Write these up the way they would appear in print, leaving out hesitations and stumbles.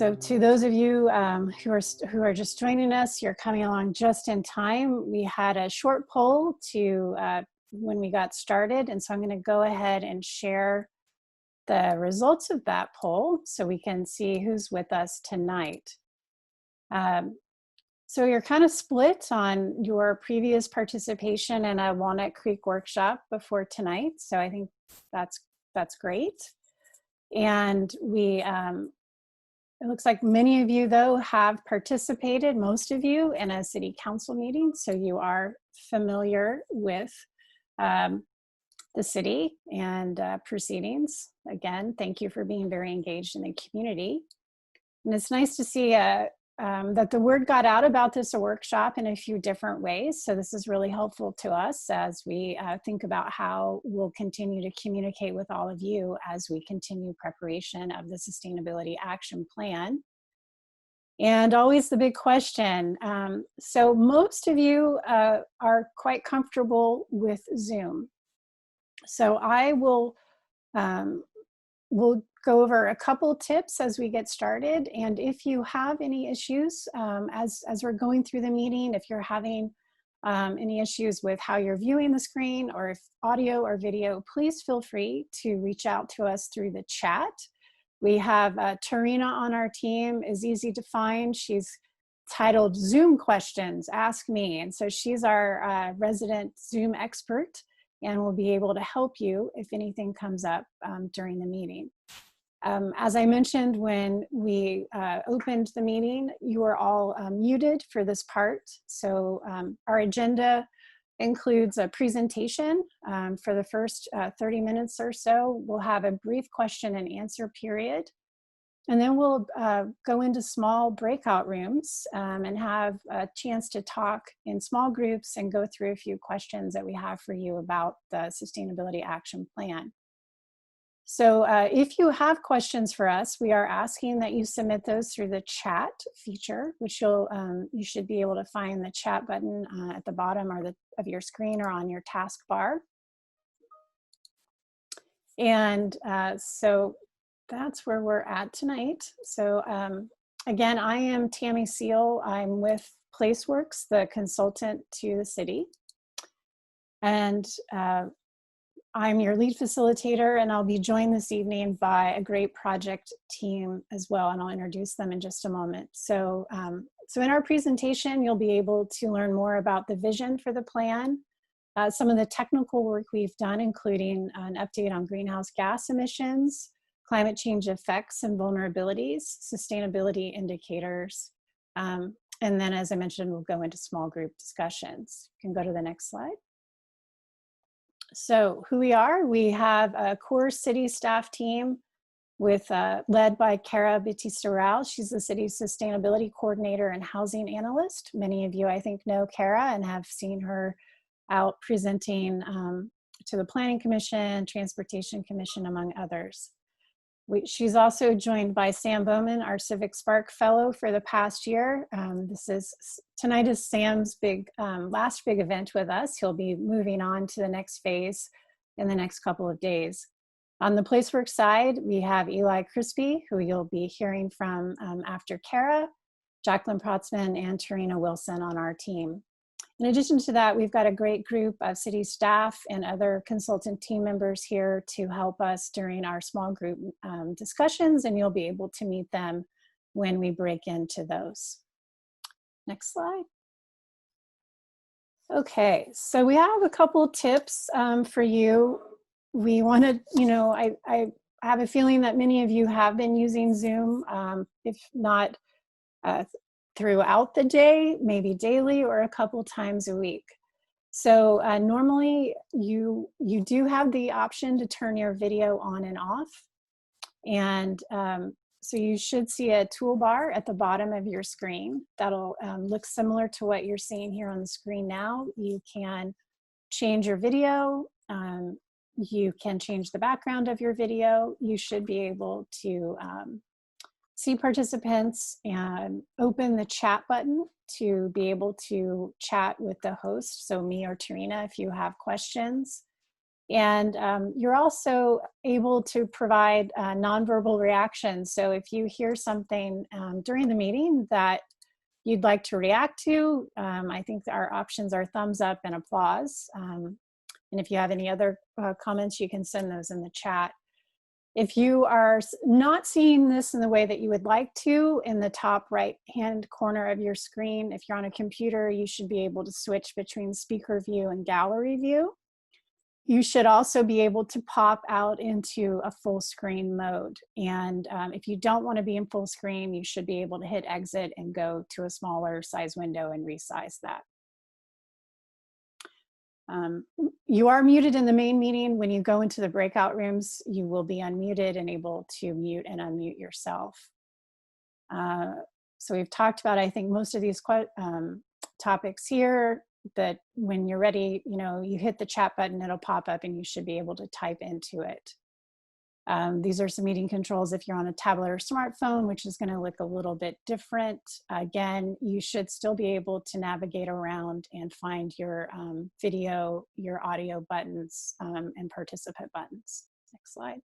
So to those of you who are just joining us, you're coming along just in time. We had a short poll to when we got started, and so I'm going to go ahead and share the results of that poll so we can see who's with us tonight. So you're kind of split on your previous participation in a Walnut Creek workshop before tonight, so I think that's great. And it looks like many of you, though, have participated, most of you, in a city council meeting, so you are familiar with the city and proceedings. Again, thank you for being very engaged in the community. And it's nice to see that the word got out about this workshop in a few different ways. So this is really helpful to us as we think about how we'll continue to communicate with all of you as we continue preparation of the Sustainability Action Plan. And always the big question. So most of you are quite comfortable with Zoom. So I will we'll go over a couple tips as we get started. And if you have any issues as we're going through the meeting, if you're having any issues with how you're viewing the screen or if audio or video, please feel free to reach out to us through the chat. We have Tarina on our team, is easy to find. She's titled Zoom Questions, Ask Me. And so she's our resident Zoom expert, and will be able to help you if anything comes up during the meeting. As I mentioned when we opened the meeting, you are all muted for this part. So our agenda includes a presentation for the first 30 minutes or so. We'll have a brief question and answer period. And then we'll go into small breakout rooms and have a chance to talk in small groups and go through a few questions that we have for you about the Sustainability Action Plan. So if you have questions for us, we are asking that you submit those through the chat feature, which you should be able to find the chat button at the bottom of your screen or on your taskbar. And so that's where we're at tonight. So again, I am Tammy Seal. I'm with PlaceWorks, the consultant to the city. And I'm your lead facilitator, and I'll be joined this evening by a great project team as well, and I'll introduce them in just a moment. So, so in our presentation, you'll be able to learn more about the vision for the plan, some of the technical work we've done, including an update on greenhouse gas emissions, climate change effects and vulnerabilities, sustainability indicators, and then, as I mentioned, we'll go into small group discussions. You can go to the next slide. So who we are, we have a core city staff team with led by Kara Batista-Rao. She's the city's sustainability coordinator and housing analyst. Many of you, I think, know Kara and have seen her out presenting to the Planning Commission, Transportation Commission, among others. She's also joined by Sam Bowman, our Civic Spark Fellow for the past year. Tonight is Sam's last big event with us. He'll be moving on to the next phase in the next couple of days. On the PlaceWorks side, we have Eli Crispy, who you'll be hearing from after Kara, Jacqueline Protzman, and Tarina Wilson on our team. In addition to that, we've got a great group of city staff and other consultant team members here to help us during our small group discussions, and you'll be able to meet them when we break into those. Next slide. Okay, so we have a couple tips for you. We wanted, I have a feeling that many of you have been using Zoom, if not throughout the day, maybe daily or a couple times a week. So normally you do have the option to turn your video on and off. And so you should see a toolbar at the bottom of your screen that'll look similar to what you're seeing here on the screen now. You can change your video. You can change the background of your video. You should be able to see participants and open the chat button to be able to chat with the host, so me or Tarina, if you have questions. And you're also able to provide nonverbal reactions. So if you hear something during the meeting that you'd like to react to, I think our options are thumbs up and applause. And if you have any other comments, you can send those in the chat. If you are not seeing this in the way that you would like to, in the top right hand corner of your screen, if you're on a computer, you should be able to switch between speaker view and gallery view. You should also be able to pop out into a full screen mode. And if you don't want to be in full screen, you should be able to hit exit and go to a smaller size window and resize that. You are muted in the main meeting. When you go into the breakout rooms, you will be unmuted and able to mute and unmute yourself. So we've talked about, I think, most of these topics here, that when you're ready, you hit the chat button, it'll pop up and you should be able to type into it. These are some meeting controls if you're on a tablet or smartphone, which is going to look a little bit different. Again, you should still be able to navigate around and find your video, your audio buttons, and participant buttons. Next slide.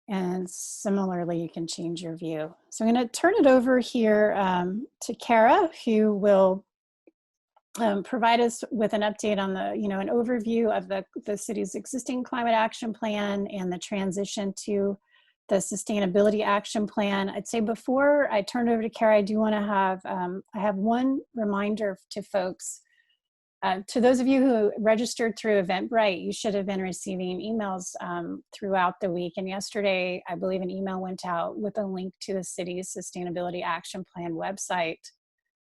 And similarly, you can change your view. So I'm going to turn it over here to Kara, who will provide us with an update on the, an overview of the city's existing climate action plan and the transition to the sustainability action plan. I'd say before I turn it over to Kara, I do want to have, I have one reminder to folks. To those of you who registered through Eventbrite, you should have been receiving emails throughout the week. And yesterday, I believe an email went out with a link to the city's Sustainability Action Plan website,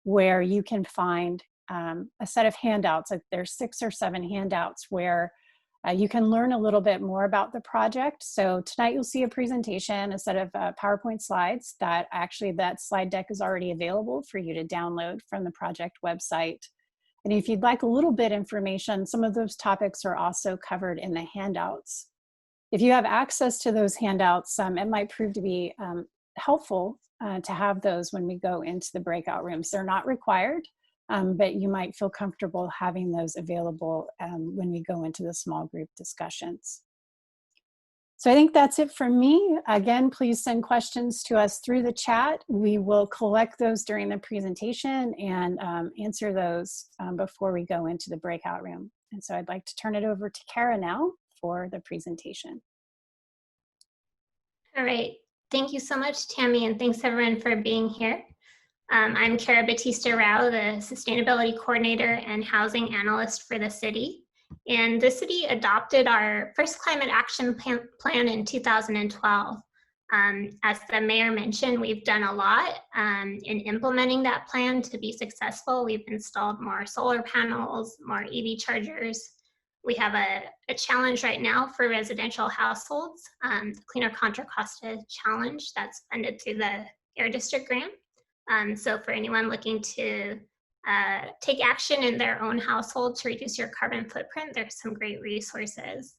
where you can find a set of handouts. Like there's 6 or 7 handouts where you can learn a little bit more about the project. So tonight you'll see a presentation, a set of PowerPoint slides that that slide deck is already available for you to download from the project website. And if you'd like a little bit information, some of those topics are also covered in the handouts. If you have access to those handouts, it might prove to be helpful to have those when we go into the breakout rooms. They're not required, but you might feel comfortable having those available when we go into the small group discussions. So I think that's it from me. Again, please send questions to us through the chat. We will collect those during the presentation and answer those before we go into the breakout room. And so I'd like to turn it over to Kara now for the presentation. All right. Thank you so much, Tammy, and thanks everyone for being here. I'm Kara Batista Rao, the Sustainability Coordinator and Housing Analyst for the city. And the city adopted our first climate action plan in 2012. As the mayor mentioned, we've done a lot in implementing that plan to be successful. We've installed more solar panels, more EV chargers. We have a challenge right now for residential households, the Cleaner Contra Costa Challenge that's funded through the Air District grant. So for anyone looking to take action in their own household to reduce your carbon footprint, there's some great resources.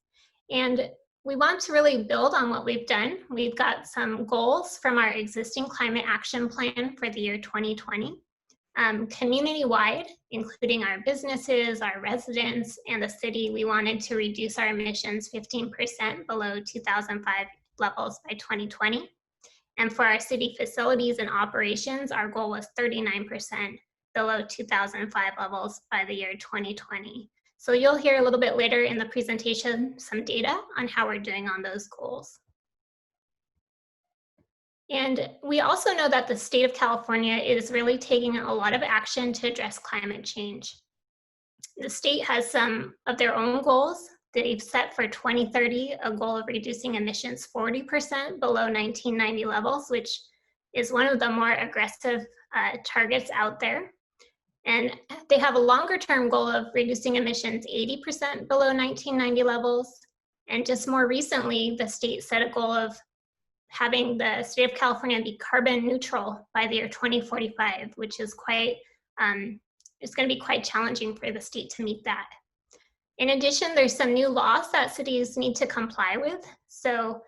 And we want to really build on what we've done. We've got some goals from our existing climate action plan for the year 2020. Community-wide, including our businesses, our residents, and the city, we wanted to reduce our emissions 15% below 2005 levels by 2020. And for our city facilities and operations, our goal was 39% below 2005 levels by the year 2020. So you'll hear a little bit later in the presentation some data on how we're doing on those goals. And we also know that the state of California is really taking a lot of action to address climate change. The state has some of their own goals. They've set for 2030 a goal of reducing emissions 40% below 1990 levels, which is one of the more aggressive targets out there. And they have a longer term goal of reducing emissions 80% below 1990 levels. And just more recently, the state set a goal of having the state of California be carbon neutral by the year 2045, which is quite, it's going to be quite challenging for the state to meet that. In addition, there's some new laws that cities need to comply with. So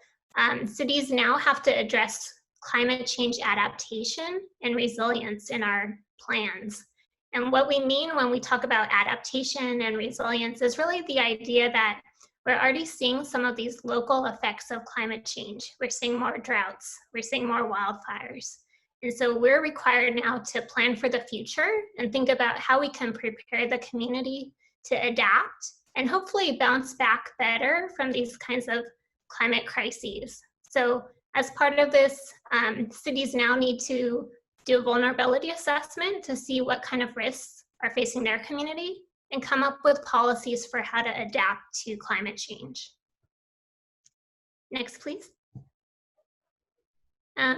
cities now have to address climate change adaptation and resilience in our plans. And what we mean when we talk about adaptation and resilience is really the idea that we're already seeing some of these local effects of climate change. We're seeing more droughts, we're seeing more wildfires. And so we're required now to plan for the future and think about how we can prepare the community to adapt and hopefully bounce back better from these kinds of climate crises. So as part of this, cities now need to do a vulnerability assessment to see what kind of risks are facing their community and come up with policies for how to adapt to climate change. Next, please.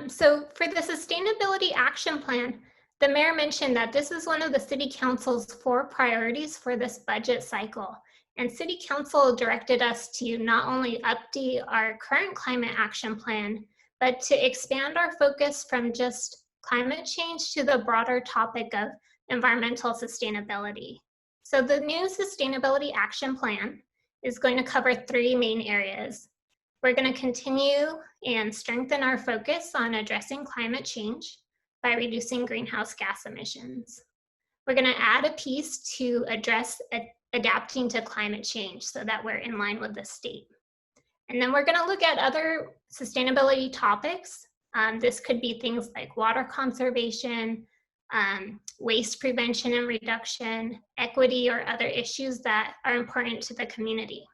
So for the Sustainability Action Plan, the mayor mentioned that this is one of the City Council's 4 priorities for this budget cycle. And City Council directed us to not only update our current climate action plan, but to expand our focus from just climate change to the broader topic of environmental sustainability. So the new Sustainability Action Plan is going to cover 3 main areas. We're going to continue and strengthen our focus on addressing climate change by reducing greenhouse gas emissions. We're going to add a piece to address adapting to climate change so that we're in line with the state. And then we're going to look at other sustainability topics. This could be things like water conservation, waste prevention and reduction, equity, or other issues that are important to the community.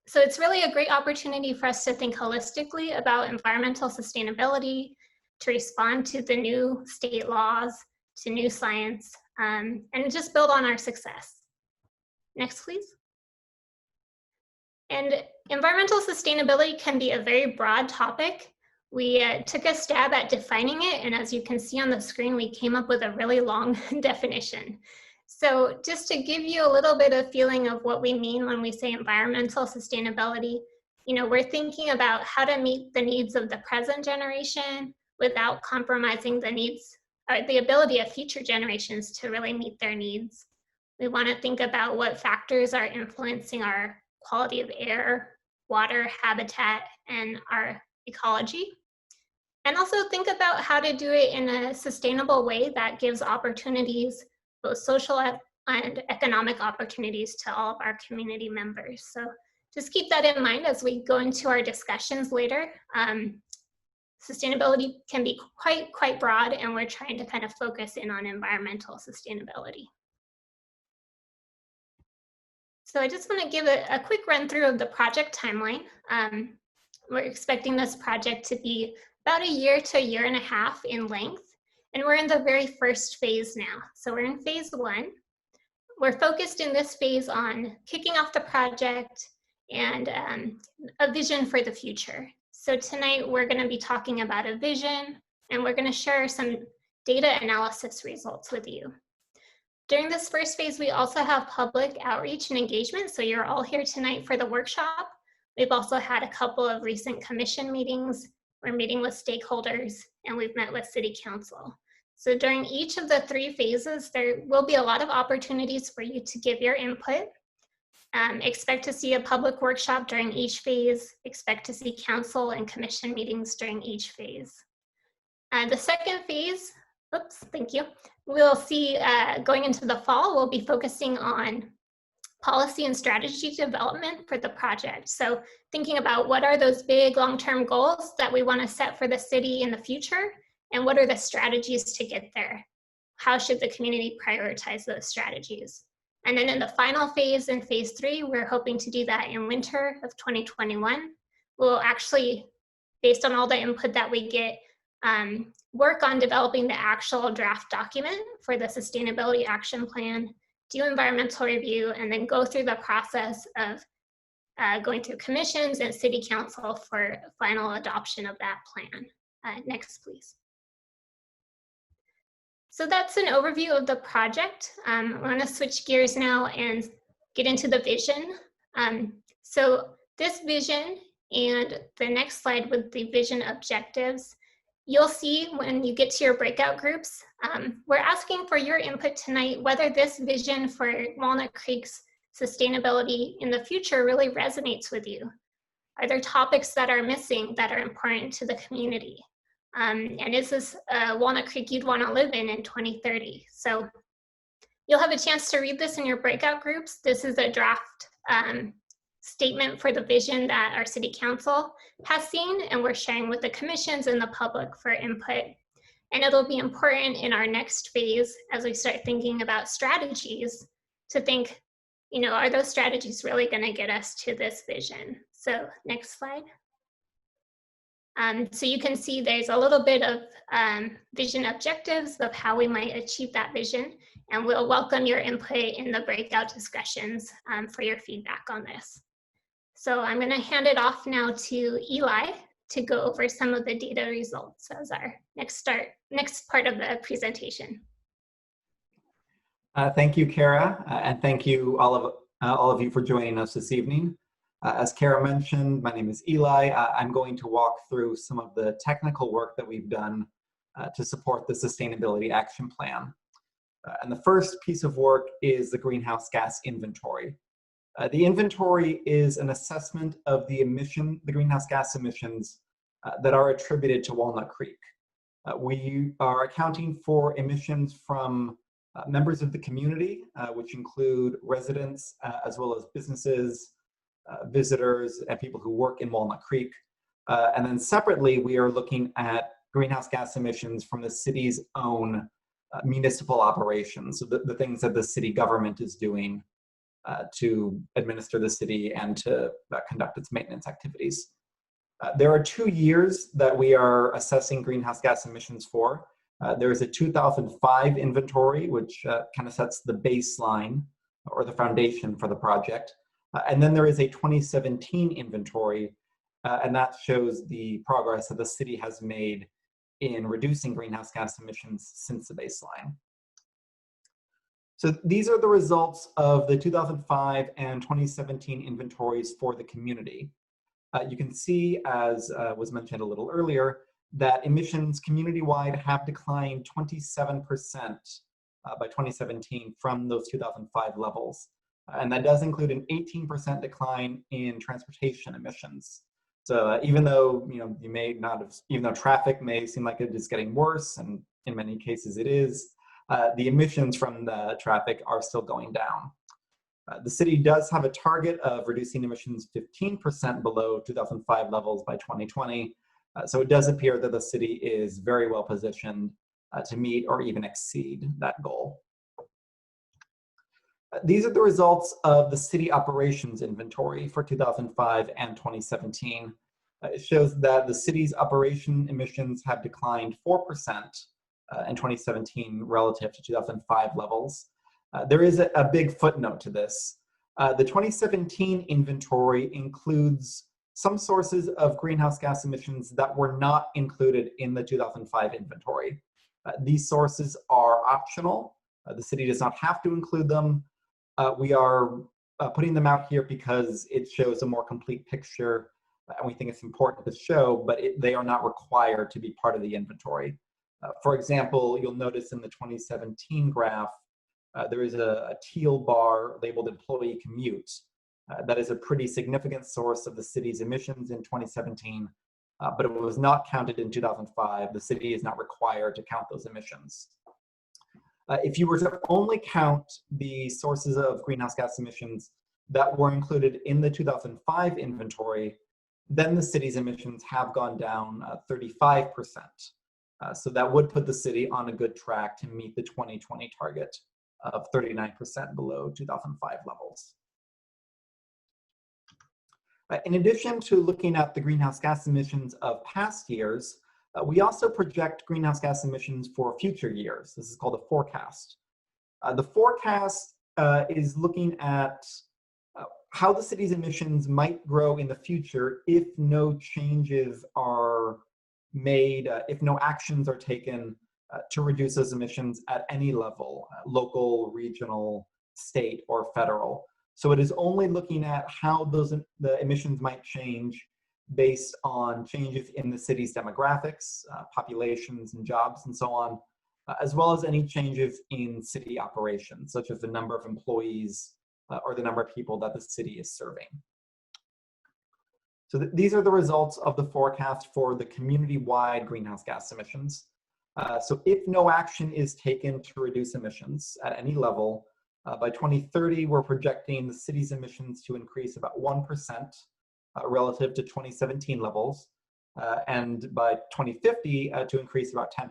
So it's really a great opportunity for us to think holistically about environmental sustainability, to respond to the new state laws, to new science, and just build on our success. Next, please. And environmental sustainability can be a very broad topic. We took a stab at defining it, and as you can see on the screen, we came up with a really long definition. So just to give you a little bit of feeling of what we mean when we say environmental sustainability, we're thinking about how to meet the needs of the present generation without compromising the needs or the ability of future generations to really meet their needs. We want to think about what factors are influencing our quality of air, water, habitat, and our ecology. And also think about how to do it in a sustainable way that gives opportunities, both social and economic opportunities, to all of our community members. So just keep that in mind as we go into our discussions later. Sustainability can be quite broad, and we're trying to kind of focus in on environmental sustainability. So I just want to give a quick run through of the project timeline. We're expecting this project to be about 1 year to 1.5 years in length, and we're in the very first phase now. So we're in phase 1. We're focused in this phase on kicking off the project and a vision for the future. So tonight we're going to be talking about a vision, and we're going to share some data analysis results with you. During this first phase, we also have public outreach and engagement. So you're all here tonight for the workshop. We've also had a couple of recent commission meetings. We're meeting with stakeholders, and we've met with City Council. So during each of the 3 phases, there will be a lot of opportunities for you to give your input. Expect to see a public workshop during each phase. Expect to see council and commission meetings during each phase. The second phase, thank you. We'll see going into the fall, we'll be focusing on policy and strategy development for the project. So thinking about what are those big long-term goals that we want to set for the city in the future, and what are the strategies to get there? How should the community prioritize those strategies? And then in the final phase, in phase 3, we're hoping to do that in winter of 2021. We'll actually, based on all the input that we get, work on developing the actual draft document for the Sustainability Action Plan, do environmental review, and then go through the process of going through commissions and City Council for final adoption of that plan. Next, please. So that's an overview of the project. I want to switch gears now and get into the vision. So this vision and the next slide with the vision objectives, you'll see when you get to your breakout groups, we're asking for your input tonight whether this vision for Walnut Creek's sustainability in the future really resonates with you. Are there topics that are missing that are important to the community? And is this Walnut Creek you'd want to live in 2030? So You'll have a chance to read this in your breakout groups. This is a draft statement for the vision that our city council has seen, and we're sharing with the commissions and the public for input. And it'll be important in our next phase as we start thinking about strategies to think, you know, are those strategies really going to get us to this vision? So next slide. So you can see there's a little bit of vision objectives of how we might achieve that vision, and we'll welcome your input in the breakout discussions for your feedback on this. So I'm going to hand it off now to Eli to go over some of the data results as our next part of the presentation. Thank you, Kara, and thank you all of you for joining us this evening. As Kara mentioned, my name is Eli. I'm going to walk through some of the technical work that we've done to support the Sustainability Action Plan. And the first piece of work is the greenhouse gas inventory. The inventory is an assessment of the greenhouse gas emissions that are attributed to Walnut Creek. We are accounting for emissions from members of the community, which include residents as well as businesses, visitors, and people who work in Walnut Creek. And then separately, we are looking at greenhouse gas emissions from the city's own municipal operations, so the things that the city government is doing to administer the city and to conduct its maintenance activities. There are 2 years that we are assessing greenhouse gas emissions for. There is a 2005 inventory, which kind of sets the baseline or the foundation for the project. And then there is a 2017 inventory, and that shows the progress that the city has made in reducing greenhouse gas emissions since the baseline. So these are the results of the 2005 and 2017 inventories for the community. You can see, as was mentioned a little earlier, that emissions community-wide have declined 27% by 2017 from those 2005 levels. And that does include an 18% decline in transportation emissions. So even though you may not have, even though traffic may seem like it is getting worse, and in many cases it is, the emissions from the traffic are still going down. The city does have a target of reducing emissions 15% below 2005 levels by 2020. So it does appear that the city is very well positioned to meet or even exceed that goal. These are the results of the city operations inventory for 2005 and 2017. It shows that the city's operation emissions have declined 4% in 2017 relative to 2005 levels. There is a big footnote to this. The 2017 inventory includes some sources of greenhouse gas emissions that were not included in the 2005 inventory. These sources are optional. The city does not have to include them. We are putting them out here because it shows a more complete picture, and we think it's important to show, but they are not required to be part of the inventory. For example, you'll notice in the 2017 graph, there is a teal bar labeled employee commute. That is a pretty significant source of the city's emissions in 2017, but it was not counted in 2005. The city is not required to count those emissions. If you were to only count the sources of greenhouse gas emissions that were included in the 2005 inventory, then the city's emissions have gone down 35%. So that would put the city on a good track to meet the 2020 target of 39% below 2005 levels. In addition to looking at the greenhouse gas emissions of past years, we also project greenhouse gas emissions for future years. This is called a forecast. The forecast is looking at how the city's emissions might grow in the future if no changes are made, if no actions are taken to reduce those emissions at any level, local, regional, state, or federal. So it is only looking at how the emissions might change based on changes in the city's demographics, populations and jobs and so on, as well as any changes in city operations, such as the number of employees or the number of people that the city is serving. So these are the results of the forecast for the community-wide greenhouse gas emissions. So if no action is taken to reduce emissions at any level, by 2030, we're projecting the city's emissions to increase about 1% relative to 2017 levels, and by 2050 to increase about 10%.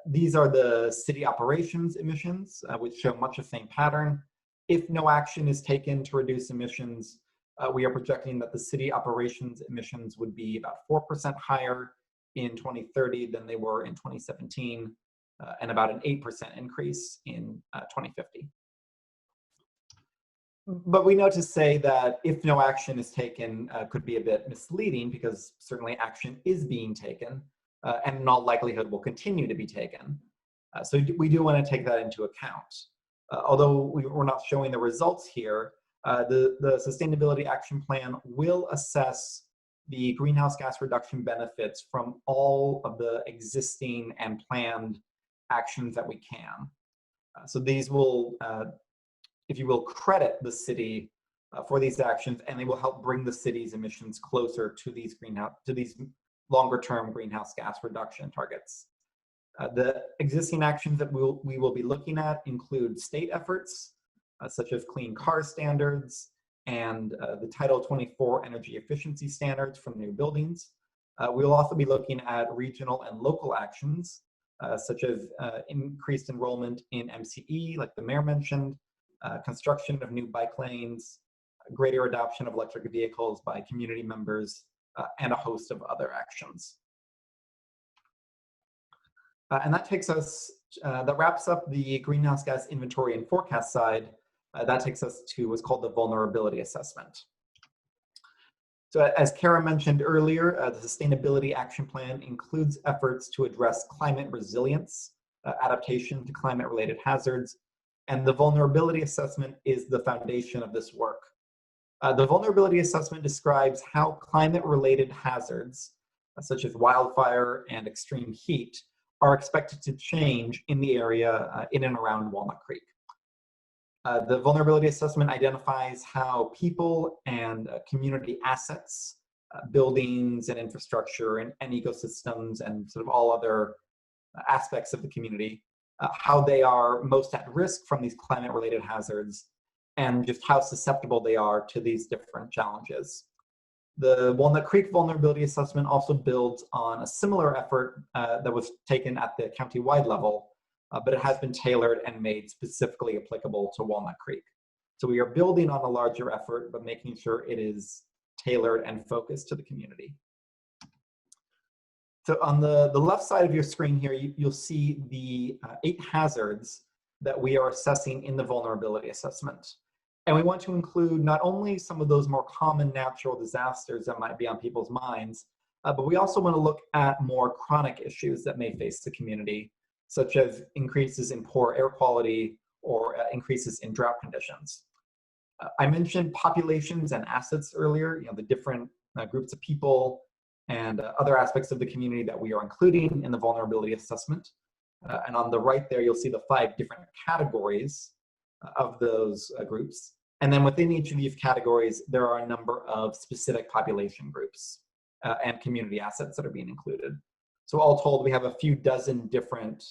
These are the city operations emissions, which show much the same pattern. If no action is taken to reduce emissions, we are projecting that the city operations emissions would be about 4% higher in 2030 than they were in 2017, and about an 8% increase in 2050. But we know to say that if no action is taken could be a bit misleading, because certainly action is being taken, and in all likelihood will continue to be taken. So we do want to take that into account. Although we're not showing the results here, the Sustainability Action Plan will assess the greenhouse gas reduction benefits from all of the existing and planned actions that we can. So these will, if you will, credit the city for these actions, and they will help bring the city's emissions closer to these longer-term greenhouse gas reduction targets. The existing actions that we will be looking at include state efforts, such as clean car standards and the Title 24 energy efficiency standards for new buildings. We'll also be looking at regional and local actions, such as increased enrollment in MCE, like the mayor mentioned, construction of new bike lanes, greater adoption of electric vehicles by community members, and a host of other actions. And that takes us, that wraps up the greenhouse gas inventory and forecast side. That takes us to what's called the vulnerability assessment. So as Kara mentioned earlier, the Sustainability Action Plan includes efforts to address climate resilience, adaptation to climate-related hazards, and the vulnerability assessment is the foundation of this work. The vulnerability assessment describes how climate-related hazards, such as wildfire and extreme heat, are expected to change in the area in and around Walnut Creek. The vulnerability assessment identifies how people and community assets, buildings and infrastructure and ecosystems and sort of all other aspects of the community, how they are most at risk from these climate-related hazards, and just how susceptible they are to these different challenges. The Walnut Creek Vulnerability Assessment also builds on a similar effort that was taken at the county-wide level, but it has been tailored and made specifically applicable to Walnut Creek. So we are building on a larger effort, but making sure it is tailored and focused to the community. So on the left side of your screen here, you'll see the 8 hazards that we are assessing in the vulnerability assessment. And we want to include not only some of those more common natural disasters that might be on people's minds, but we also want to look at more chronic issues that may face the community, such as increases in poor air quality or increases in drought conditions. I mentioned populations and assets earlier, the different groups of people and other aspects of the community that we are including in the vulnerability assessment. And on the right there, you'll see the 5 different categories of those groups. And then within each of these categories, there are a number of specific population groups and community assets that are being included. So all told, we have a few dozen different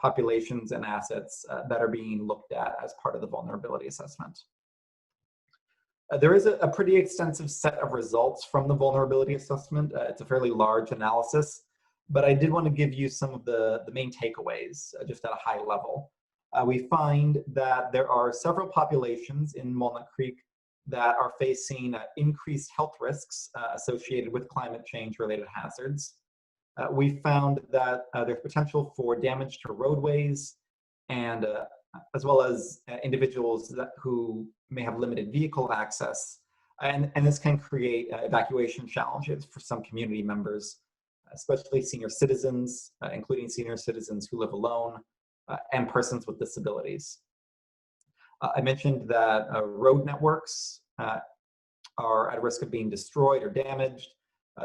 populations and assets that are being looked at as part of the vulnerability assessment. There is a pretty extensive set of results from the vulnerability assessment. It's a fairly large analysis, but I did want to give you some of the main takeaways just at a high level. We find that there are several populations in Walnut Creek that are facing increased health risks associated with climate change related hazards. We found that there's potential for damage to roadways and as well as individuals who may have limited vehicle access. And this can create evacuation challenges for some community members, especially senior citizens, including senior citizens who live alone, and persons with disabilities. I mentioned that road networks are at risk of being destroyed or damaged.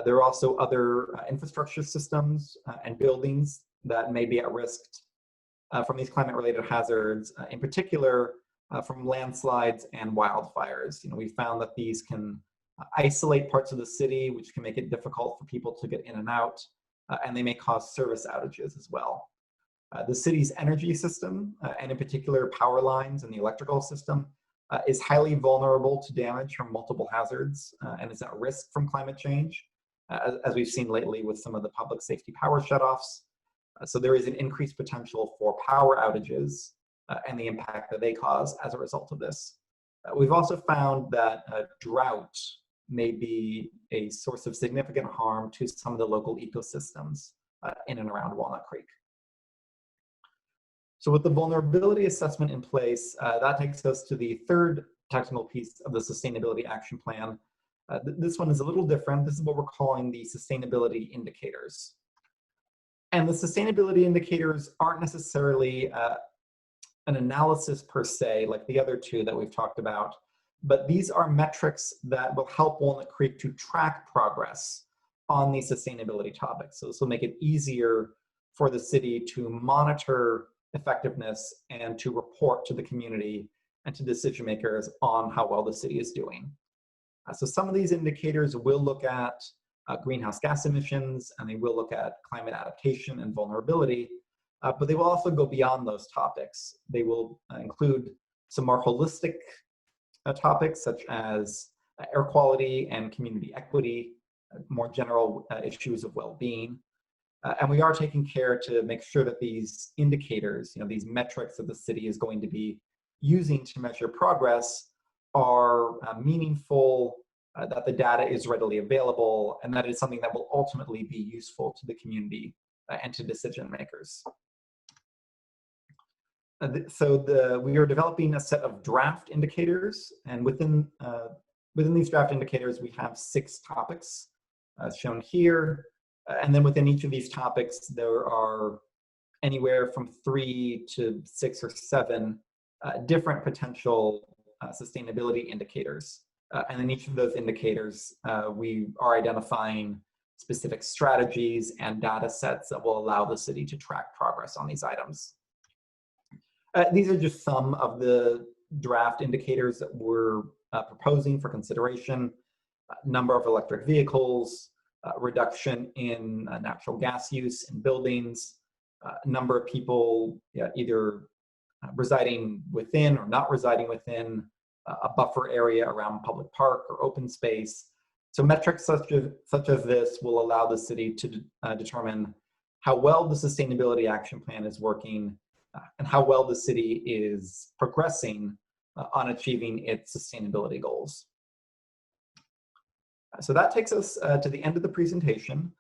There are also other infrastructure systems and buildings that may be at risk from these climate-related hazards, in particular from landslides and wildfires. We found that these can isolate parts of the city, which can make it difficult for people to get in and out. and they may cause service outages as well. The city's energy system, and in particular power lines and the electrical system, is highly vulnerable to damage from multiple hazards and is at risk from climate change, as we've seen lately with some of the public safety power shutoffs. So there is an increased potential for power outages and the impact that they cause as a result of this. We've also found that drought may be a source of significant harm to some of the local ecosystems in and around Walnut Creek. So with the vulnerability assessment in place, that takes us to the third technical piece of the Sustainability Action Plan. This one is a little different. This is what we're calling the sustainability indicators. And the sustainability indicators aren't necessarily an analysis per se, like the other two that we've talked about, but these are metrics that will help Walnut Creek to track progress on these sustainability topics. So this will make it easier for the city to monitor effectiveness and to report to the community and to decision makers on how well the city is doing. So some of these indicators will look at greenhouse gas emissions, and they will look at climate adaptation and vulnerability, but they will also go beyond those topics. They will include some more holistic topics such as air quality and community equity, more general issues of well-being. And we are taking care to make sure that these indicators, these metrics that the city is going to be using to measure progress are meaningful, that the data is readily available, and that is something that will ultimately be useful to the community and to decision makers. We are developing a set of draft indicators, and within these draft indicators, we have 6 topics shown here. And then within each of these topics, there are anywhere from 3 to 6 or 7 different potential sustainability indicators. And in each of those indicators, we are identifying specific strategies and data sets that will allow the city to track progress on these items. These are just some of the draft indicators that we're proposing for consideration. Number of electric vehicles, reduction in natural gas use in buildings, number of people either residing within or not residing within a buffer area around public park or open space. So metrics such as this will allow the city to determine how well the Sustainability Action Plan is working and how well the city is progressing on achieving its sustainability goals. So that takes us to the end of the presentation.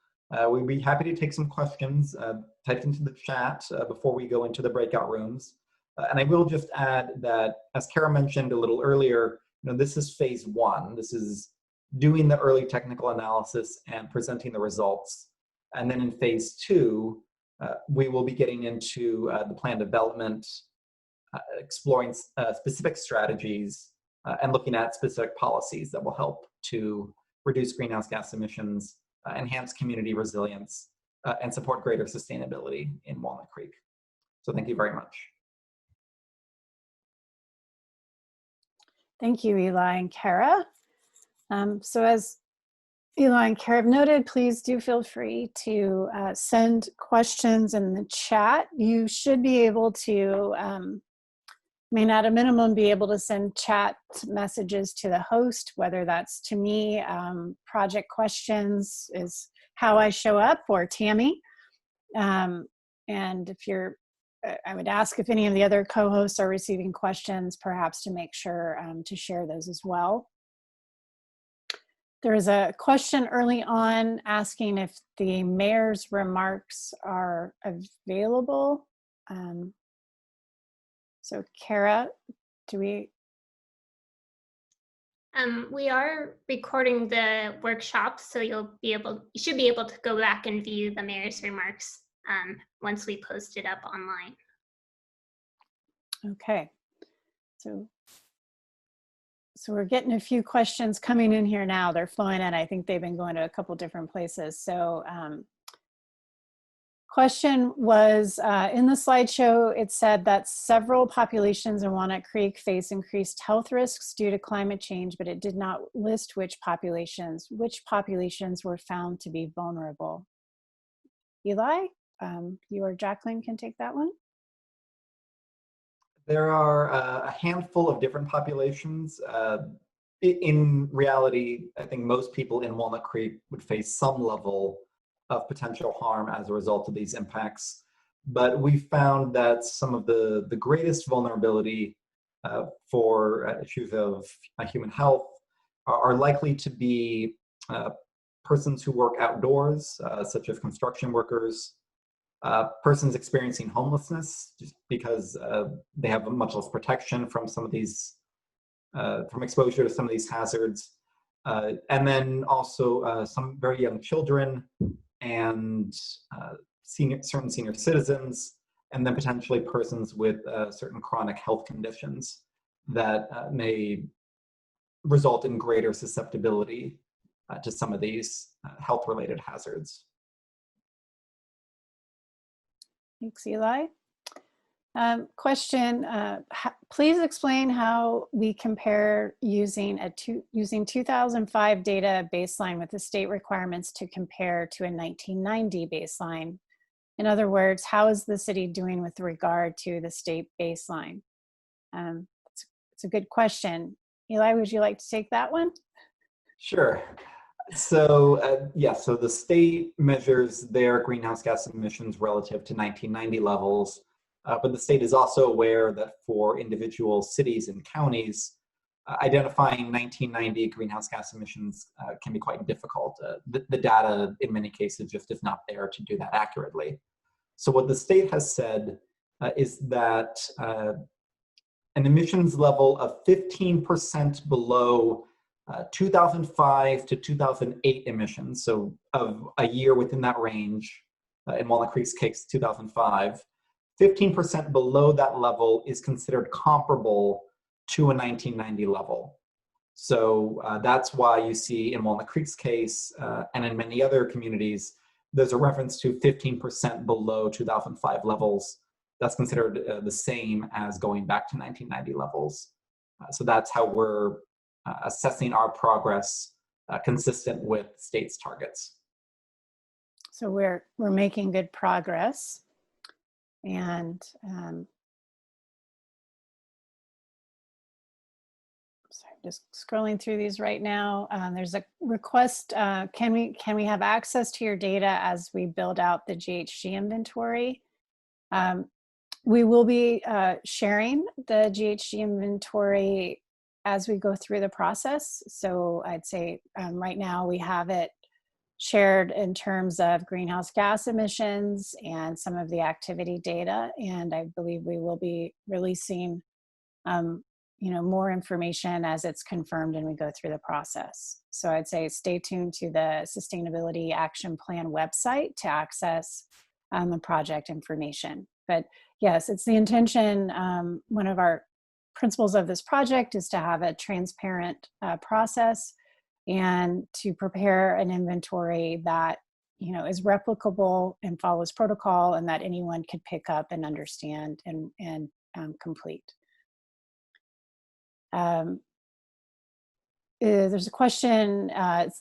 We'd be happy to take some questions typed into the chat before we go into the breakout rooms. And I will just add that, as Kara mentioned a little earlier, this is phase 1. This is doing the early technical analysis and presenting the results. And then in phase 2, we will be getting into the plan development, exploring specific strategies, and looking at specific policies that will help to reduce greenhouse gas emissions, enhance community resilience, and support greater sustainability in Walnut Creek. So thank you very much. Thank you, Eli and Kara. So as Eli and Kara have noted, please do feel free to send questions in the chat. You should be able to, at a minimum, be able to send chat messages to the host, whether that's to me. Project questions is how I show up, or Tammy. And if you're, I would ask if any of the other co-hosts are receiving questions, perhaps to make sure to share those as well. There is a question early on asking if the mayor's remarks are available. So Kara, we are recording the workshop, so you should be able to go back and view the mayor's remarks once we post it up online. Okay, so we're getting a few questions coming in here now. They're flowing in. I think they've been going to a couple different places. So question was, in the slideshow, it said that several populations in Walnut Creek face increased health risks due to climate change, but it did not list which populations were found to be vulnerable. Eli, you or Jacqueline can take that one. There are a handful of different populations. In reality, I think most people in Walnut Creek would face some level of potential harm as a result of these impacts. But we found that some of the greatest vulnerability for issues of human health are likely to be persons who work outdoors, such as construction workers, persons experiencing homelessness, just because they have much less protection from some of these, from exposure to some of these hazards. And then also some very young children and certain senior citizens, and then potentially persons with certain chronic health conditions that may result in greater susceptibility to some of these health-related hazards. Thanks, Eli. Question, please explain how we compare using 2005 data baseline with the state requirements to compare to a 1990 baseline. In other words, how is the city doing with regard to the state baseline? It's a good question. Eli, would you like to take that one? Sure. So so the state measures their greenhouse gas emissions relative to 1990 levels, but the state is also aware that for individual cities and counties, identifying 1990 greenhouse gas emissions can be quite difficult. The data in many cases just is not there to do that accurately. So what the state has said is that an emissions level of 15% below 2005 to 2008 emissions, so of a year within that range, in Walnut Creek's case, 2005, 15% below that level is considered comparable to a 1990 level. So that's why you see in Walnut Creek's case, and in many other communities, there's a reference to 15% below 2005 levels. That's considered the same as going back to 1990 levels. So that's how we're assessing our progress consistent with state's targets. So we're making good progress, and sorry, just scrolling through these right now. There's a request. Can we have access to your data as we build out the GHG inventory? We will be sharing the GHG inventory as we go through the process. So I'd say right now we have it shared in terms of greenhouse gas emissions and some of the activity data. And I believe we will be releasing more information as it's confirmed and we go through the process. So I'd say stay tuned to the Sustainability Action Plan website to access the project information. But yes, it's the intention. One of our principles of this project is to have a transparent process and to prepare an inventory that is replicable and follows protocol, and that anyone could pick up and understand and complete. There's a question,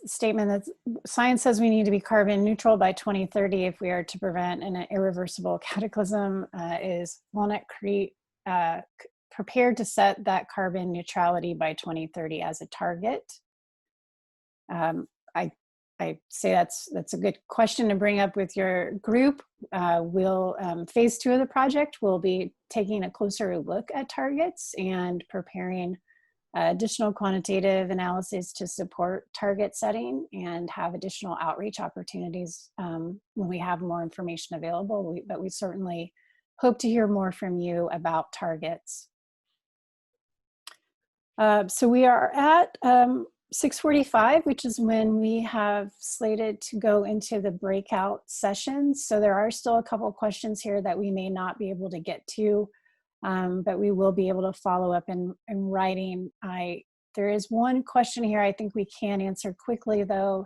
statement that science says we need to be carbon neutral by 2030 if we are to prevent an irreversible cataclysm. Is Walnut Creek prepared to set that carbon neutrality by 2030 as a target? I say that's a good question to bring up with your group. We'll phase 2 of the project, we'll be taking a closer look at targets and preparing additional quantitative analysis to support target setting, and have additional outreach opportunities when we have more information available. But we certainly hope to hear more from you about targets. So we are at 6:45, which is when we have slated to go into the breakout sessions. So there are still a couple of questions here that we may not be able to get to, but we will be able to follow up in writing. There is one question here I think we can answer quickly though.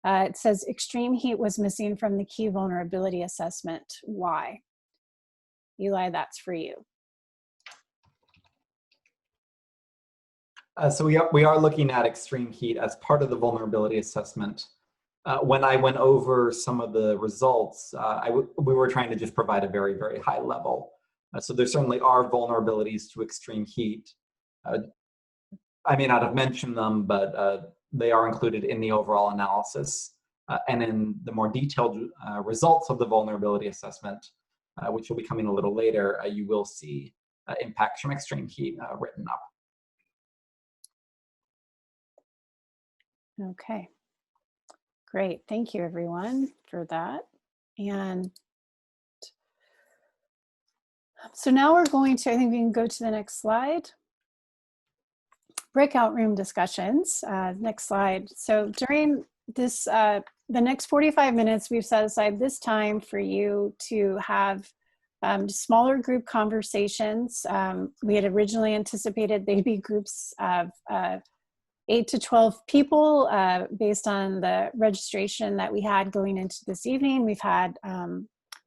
It says extreme heat was missing from the key vulnerability assessment. Why? Eli, that's for you. So we are looking at extreme heat as part of the vulnerability assessment. when I went over some of the results, we were trying to just provide a very, very high level. So there certainly are vulnerabilities to extreme heat. I may not have mentioned them, but they are included in the overall analysis. And in the more detailed results of the vulnerability assessment, which will be coming a little later, you will see impacts from extreme heat written up. Okay, great. Thank you, everyone, for that. And so now we're going to, I think we can go to the next slide. Breakout room discussions. Next slide. So during this, the next 45 minutes, we've set aside this time for you to have smaller group conversations. We had originally anticipated they'd be groups of 8 to 12 people based on the registration that we had going into this evening. We've had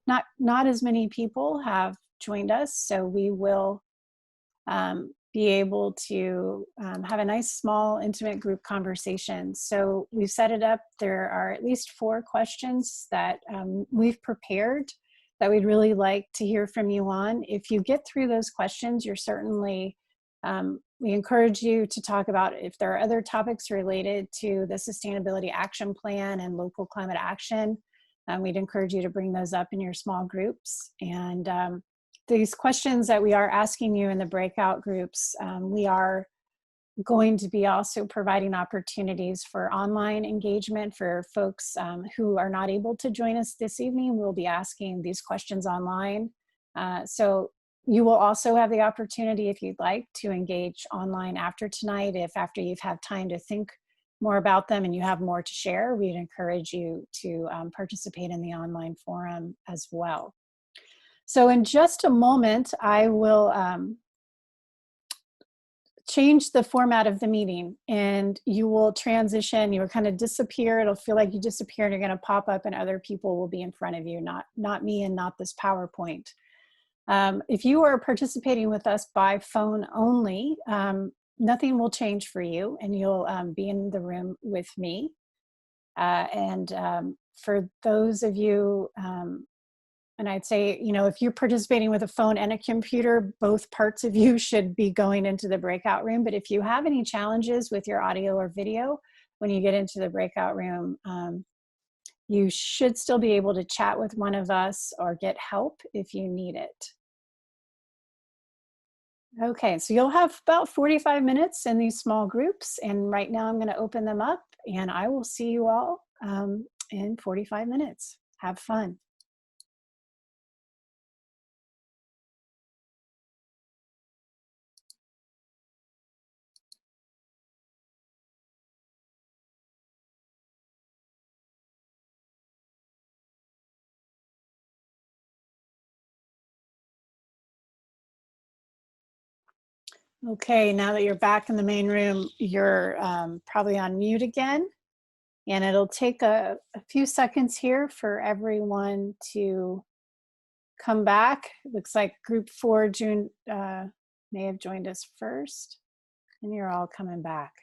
not as many people have joined us, so we will be able to have a nice, small, intimate group conversation. So we've set it up. There are at least 4 questions that we've prepared that we'd really like to hear from you on. If you get through those questions, you're certainly, we encourage you to talk about if there are other topics related to the Sustainability Action Plan and local climate action. We'd encourage you to bring those up in your small groups. And these questions that we are asking you in the breakout groups, we are going to be also providing opportunities for online engagement for folks who are not able to join us this evening. We'll be asking these questions online. So you will also have the opportunity, if you'd like, to engage online after tonight. If after you've had time to think more about them and you have more to share, we'd encourage you to participate in the online forum as well. So in just a moment, I will change the format of the meeting and you will transition, you will kind of disappear. It'll feel like you disappeared. You're going to pop up and other people will be in front of you, not me and not this PowerPoint. If you are participating with us by phone only, nothing will change for you and you'll be in the room with me. For those of you, and I'd say, you know, if you're participating with a phone and a computer, both parts of you should be going into the breakout room. But if you have any challenges with your audio or video, when you get into the breakout room, you should still be able to chat with one of us or get help if you need it. Okay, so you'll have about 45 minutes in these small groups. And right now I'm going to open them up and I will see you all in 45 minutes. Have fun. Okay, now that you're back in the main room, you're probably on mute again. And it'll take a few seconds here for everyone to come back. It looks like group 4 may have joined us first. And you're all coming back.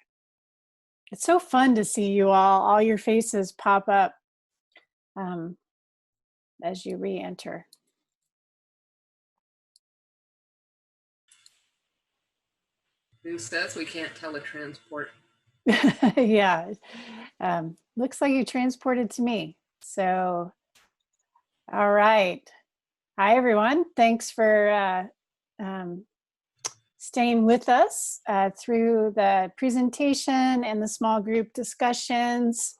It's so fun to see you all your faces pop up as you re-enter. Who says we can't teletransport? Yeah, looks like you transported to me. So, all right. Hi, everyone. Thanks for staying with us through the presentation and the small group discussions.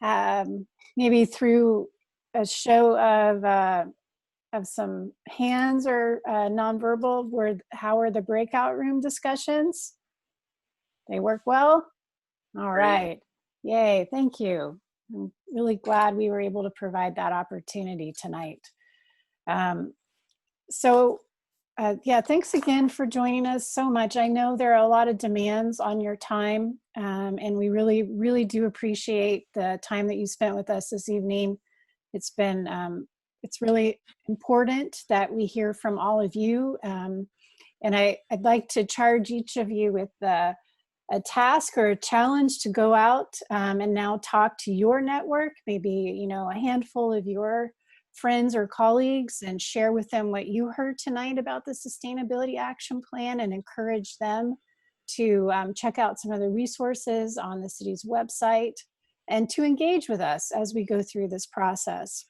Maybe through a show of some hands or nonverbal, how are the breakout room discussions? They work well? All right. Yay, thank you. I'm really glad we were able to provide that opportunity tonight. Yeah, thanks again for joining us so much. I know there are a lot of demands on your time, and we really, really do appreciate the time that you spent with us this evening. It's been, it's really important that we hear from all of you. And I'd like to charge each of you with a a task or a challenge to go out and now talk to your network, maybe, you know, a handful of your friends or colleagues, and share with them what you heard tonight about the Sustainability Action Plan, and encourage them to check out some of the resources on the city's website and to engage with us as we go through this process.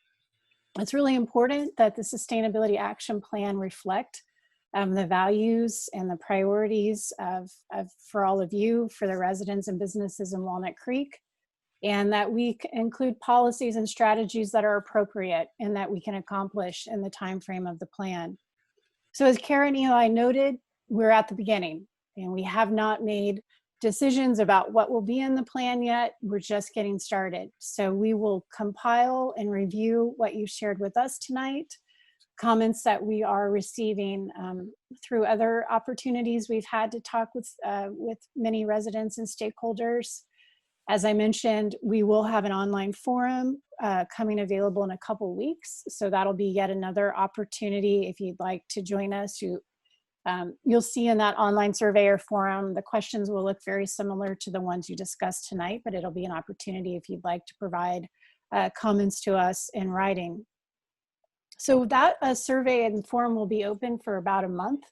It's really important that the Sustainability Action Plan reflect the values and the priorities for all of you, for the residents and businesses in Walnut Creek, and that we include policies and strategies that are appropriate and that we can accomplish in the time frame of the plan. So as Karen and Eli noted, we're at the beginning and we have not made decisions about what will be in the plan yet. We're just getting started. So we will compile and review what you shared with us tonight, comments that we are receiving through other opportunities we've had to talk with many residents and stakeholders. As I mentioned, we will have an online forum coming available in a couple weeks. So that'll be yet another opportunity if you'd like to join us. You'll see in that online surveyor forum, the questions will look very similar to the ones you discussed tonight, but it'll be an opportunity if you'd like to provide comments to us in writing. So that survey and forum will be open for about a month.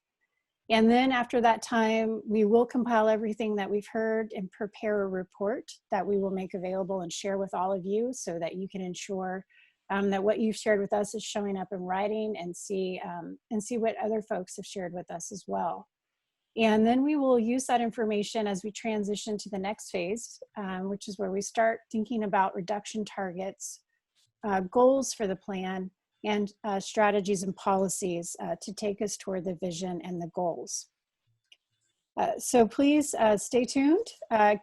And then after that time, we will compile everything that we've heard and prepare a report that we will make available and share with all of you so that you can ensure that what you've shared with us is showing up in writing, and see what other folks have shared with us as well. And then we will use that information as we transition to the next phase, which is where we start thinking about reduction targets, goals for the plan, and strategies and policies to take us toward the vision and the goals. So please stay tuned.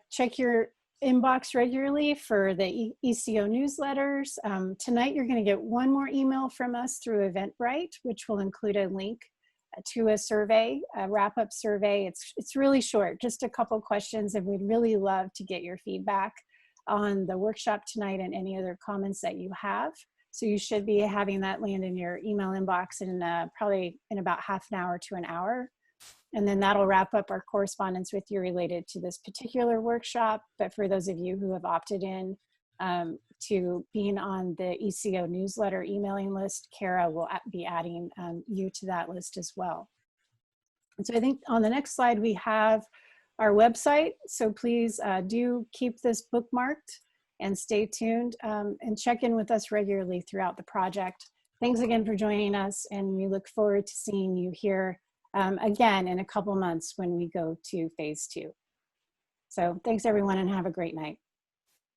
Check your inbox regularly for the ECO newsletters. Tonight you're going to get one more email from us through Eventbrite, which will include a link to a survey, a wrap-up survey. It's really short, just a couple questions, and we'd really love to get your feedback on the workshop tonight and any other comments that you have. So you should be having that land in your email inbox in probably in about half an hour to an hour. And then that'll wrap up our correspondence with you related to this particular workshop. But for those of you who have opted in to being on the ECO newsletter emailing list, Kara will be adding you to that list as well. And so I think on the next slide, we have our website. So please do keep this bookmarked and stay tuned and check in with us regularly throughout the project. Thanks again for joining us, and we look forward to seeing you here again in a couple months when we go to phase 2. So thanks everyone, and have a great night.